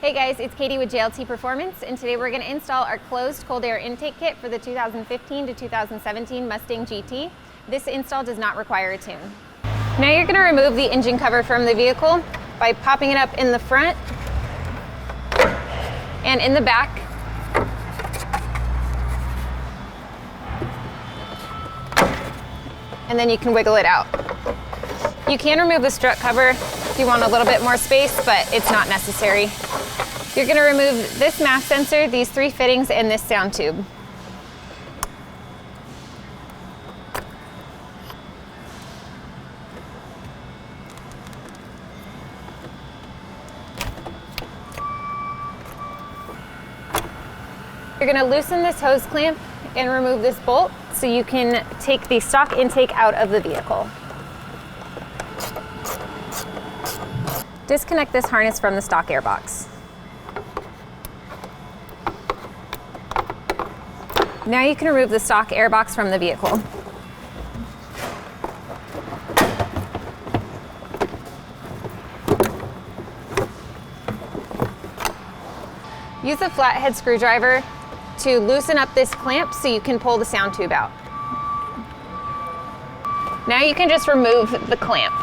Hey guys, it's Katie with JLT Performance, and today we're going to install our closed cold air intake kit for the 2015 to 2017 Mustang GT. This install does not require a tune. Now you're going to remove the engine cover from the vehicle by popping it up in the front and in the back. And then you can wiggle it out. You can remove the strut cover if you want a little bit more space, but it's not necessary. You're going to remove this mass sensor, these three fittings, and this sound tube. You're going to loosen this hose clamp and remove this bolt so you can take the stock intake out of the vehicle. Disconnect this harness from the stock airbox. Now you can remove the stock airbox from the vehicle. Use a flathead screwdriver to loosen up this clamp so you can pull the sound tube out. Now you can just remove the clamp.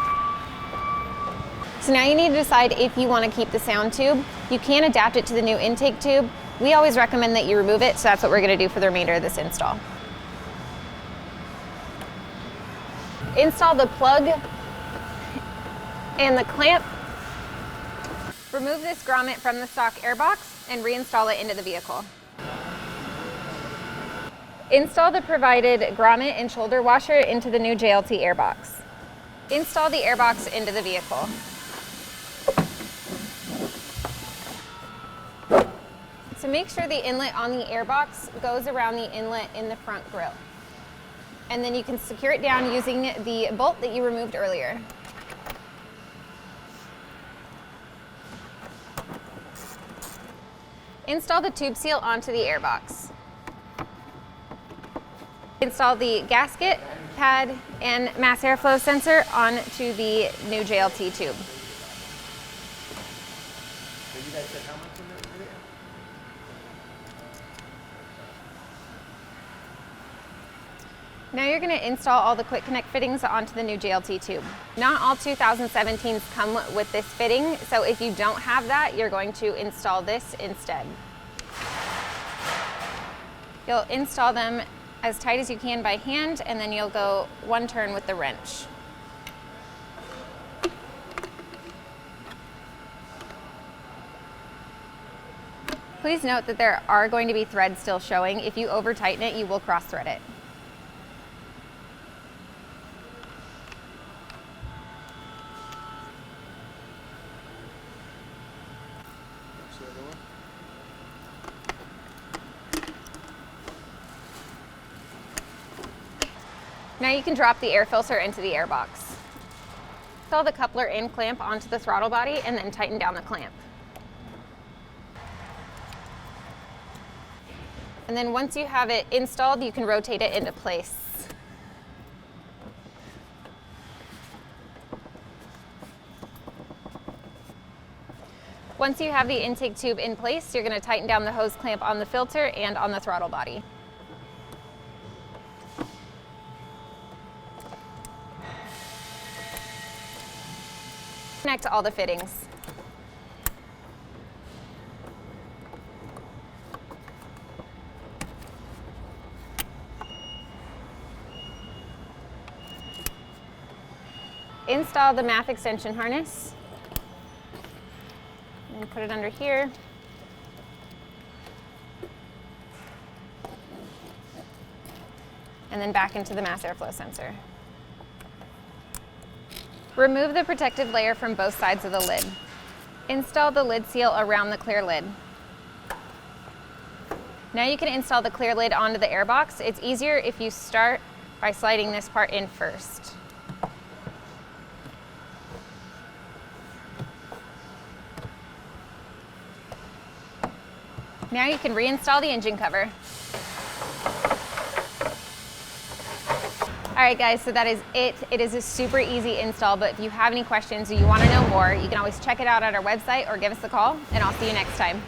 So now you need to decide if you want to keep the sound tube. You can adapt it to the new intake tube. We always recommend that you remove it, so that's what we're going to do for the remainder of this install. Install the plug and the clamp. Remove this grommet from the stock airbox and reinstall it into the vehicle. Install the provided grommet and shoulder washer into the new JLT airbox. Install the airbox into the vehicle. So make sure the inlet on the airbox goes around the inlet in the front grille. And then you can secure it down using the bolt that you removed earlier. Install the tube seal onto the airbox. Install the gasket, pad, and mass airflow sensor onto the new JLT tube. So you guys said how much in that video? Now you're going to install all the quick connect fittings onto the new JLT tube. Not all 2017s come with this fitting, so if you don't have that, you're going to install this instead. You'll install them as tight as you can by hand, and then you'll go one turn with the wrench. Please note that there are going to be threads still showing. If you over tighten it, you will cross thread it. Now you can drop the air filter into the airbox. Install the coupler and clamp onto the throttle body and then tighten down the clamp. And then once you have it installed, you can rotate it into place. Once you have the intake tube in place, you're going to tighten down the hose clamp on the filter and on the throttle body. Connect all the fittings. Install the MAF extension harness and put it under here. And then back into the mass airflow sensor. Remove the protective layer from both sides of the lid. Install the lid seal around the clear lid. Now you can install the clear lid onto the airbox. It's easier if you start by sliding this part in first. Now you can reinstall the engine cover. All right guys, so that is it. It is a super easy install, but if you have any questions or you want to know more, you can always check it out at our website or give us a call, and I'll see you next time.